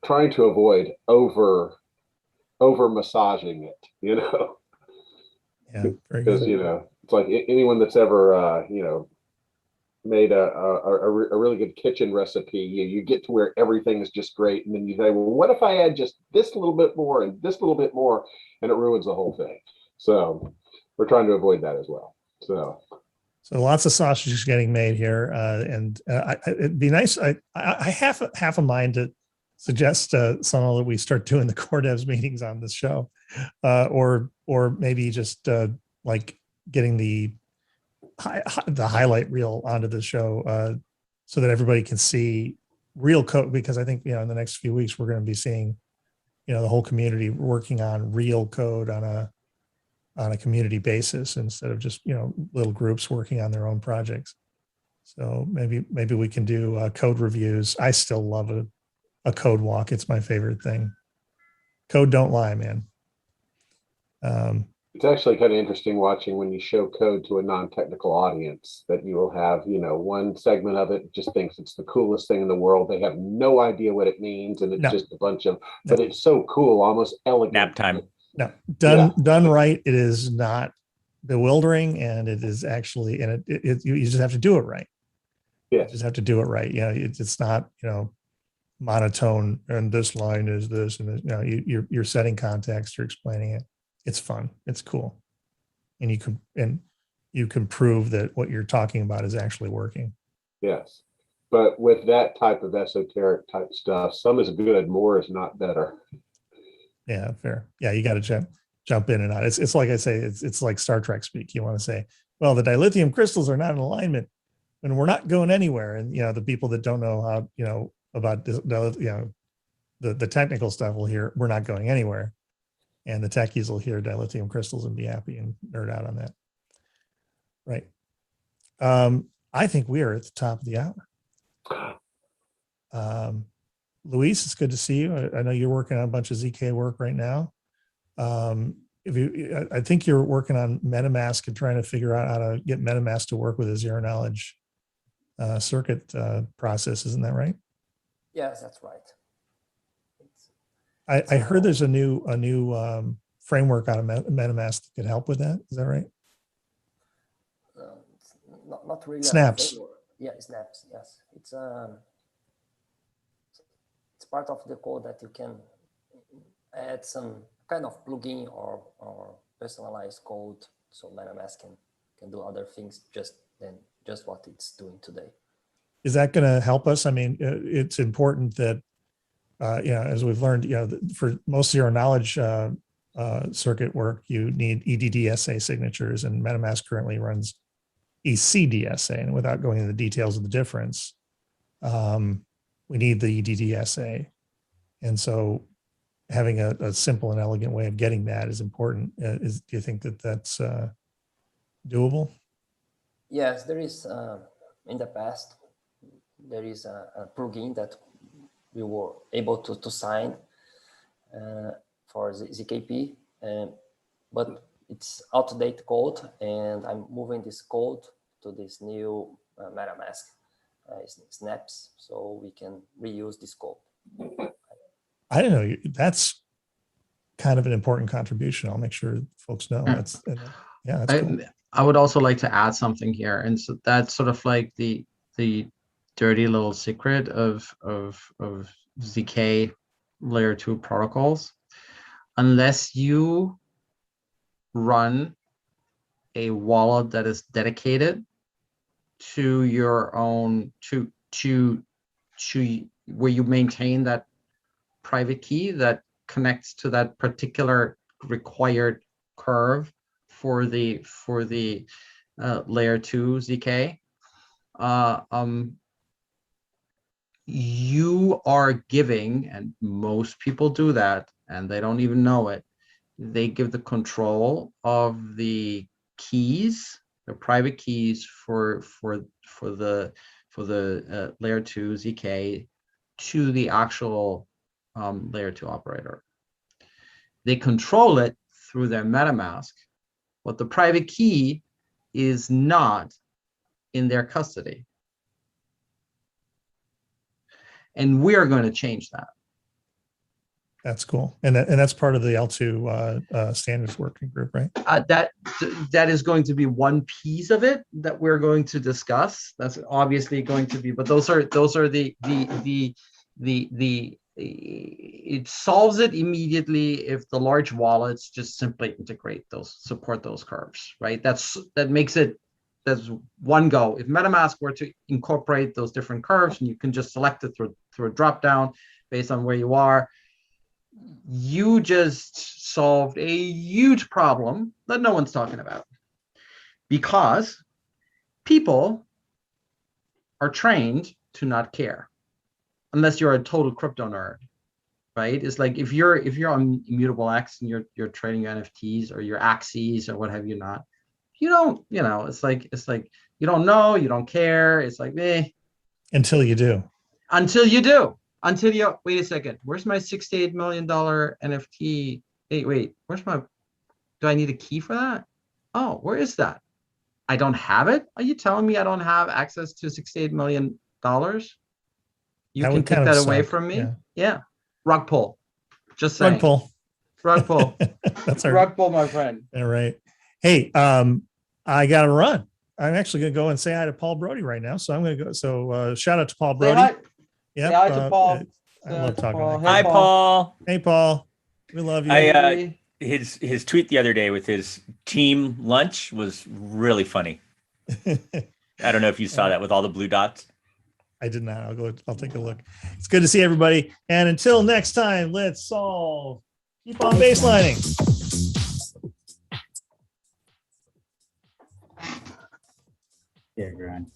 E: trying to avoid over massaging it,
A: Yeah, very
E: because
A: good.
E: it's like anyone that's ever made a really good kitchen recipe, you get to where everything is just great, and then you say, well, what if I add just this little bit more and this little bit more, and it ruins the whole thing. So we're trying to avoid that as well. So
A: lots of sausages getting made here, and it'd be nice. I half a mind to suggest Sonal that we start doing the core devs meetings on this show, or maybe just like getting the highlight reel onto the show, so that everybody can see real code. Because I think in the next few weeks we're going to be seeing the whole community working on real code on a community basis instead of just little groups working on their own projects. So maybe we can do code reviews. I still love a code walk. It's my favorite thing. Code don't lie, man.
E: it's actually kind of interesting watching when you show code to a non-technical audience, that you will have, one segment of it just thinks it's the coolest thing in the world. They have no idea what it means, and it's just a bunch of, but it's so cool, almost elegant.
C: Nap time.
A: No, done right. It is not bewildering, and it is actually, and you just have to do it right.
E: Yeah,
A: you just have to do it right. It's not monotone, and this line is this, and this, you're setting context, you're explaining it. It's fun, it's cool, and you can prove that what you're talking about is actually working.
E: Yes, but with that type of esoteric type stuff, some is good, more is not better.
A: Yeah, fair. Yeah, you got to jump in and out. It's like I say, it's like Star Trek speak. You want to say, well, the dilithium crystals are not in alignment, and we're not going anywhere. And the people that don't know how about this, the technical stuff will hear we're not going anywhere, and the techies will hear dilithium crystals and be happy and nerd out on that. Right. I think we are at the top of the hour. Luis, it's good to see you. I know you're working on a bunch of ZK work right now. I think you're working on MetaMask and trying to figure out how to get MetaMask to work with a zero knowledge circuit process. Isn't that right?
G: Yes, that's right.
A: I heard there's a new framework out of MetaMask that could help with that. Is that right?
G: Not really.
A: Snaps.
G: Yeah, snaps. Yes, it's part of the code that you can add some kind of plugin or personalized code, so MetaMask can do other things than just what it's doing today.
A: Is that going to help us? I mean, it's important that as we've learned, for most zero knowledge circuit work, you need EDDSA signatures, and MetaMask currently runs ECDSA. And without going into the details of the difference, we need the EDDSA. And so having a simple and elegant way of getting that is important. Do you think that that's doable?
G: Yes, there is. In the past, there is a plugin that we were able to sign for ZKP, but it's out-of-date code, and I'm moving this code to this new MetaMask snaps, so we can reuse this code.
A: I don't know. That's kind of an important contribution. I'll make sure folks know. That's cool.
D: I would also like to add something here, and so that's sort of like the dirty little secret of ZK layer 2 protocols. Unless you run a wallet that is dedicated to your own to where you maintain that private key that connects to that particular required curve for the layer 2 ZK, you are giving, and most people do that and they don't even know it, they give the control of the keys, the private keys for the layer 2 ZK to the actual layer 2 operator. They control it through their MetaMask, but the private key is not in their custody. And we are going to change that.
A: That's cool. And that's part of the L2 standards working group, right?
D: That is going to be one piece of it that we're going to discuss. That's obviously going to be, but those are it solves it immediately if the large wallets just simply integrate those, support those curves, right? That makes it, that's one go. If MetaMask were to incorporate those different curves, and you can just select it through a drop down based on where you are, you just solved a huge problem that no one's talking about, because people are trained to not care unless you're a total crypto nerd, right? It's like if you're on Immutable X and you're trading your NFTs or your Axes or what have you not, you don't, it's like you don't know, you don't care. It's like,
A: until you do.
D: Until you wait a second. Where's my $68 million NFT? Wait, where's my? Do I need a key for that? Oh, where is that? I don't have it. Are you telling me I don't have access to $68 million? You
A: That
D: can
A: would
D: take
A: kind of
D: that away
A: suck,
D: from me.
A: yeah.
D: Yeah. Rug pull. Just saying.
A: Rug pull.
D: Rug pull.
A: That's our
D: Rug pull, my friend.
A: all right. Hey, I gotta run. I'm actually gonna go and say hi to Paul Brody right now. So I'm gonna go. So shout out to Paul
D: Say
A: Brody.
D: hi.
A: Yep,
D: Say hi to Paul.
A: I love talking.
D: Paul.
A: Like
C: Hi,
A: that.
C: Paul.
A: Hey, Paul. We love you.
C: His tweet the other day with his team lunch was really funny. I don't know if you saw that with all the blue dots.
A: I did not. I'll take a look. It's good to see everybody. And until next time, let's solve. Keep on baselining.
F: Yeah, Grant.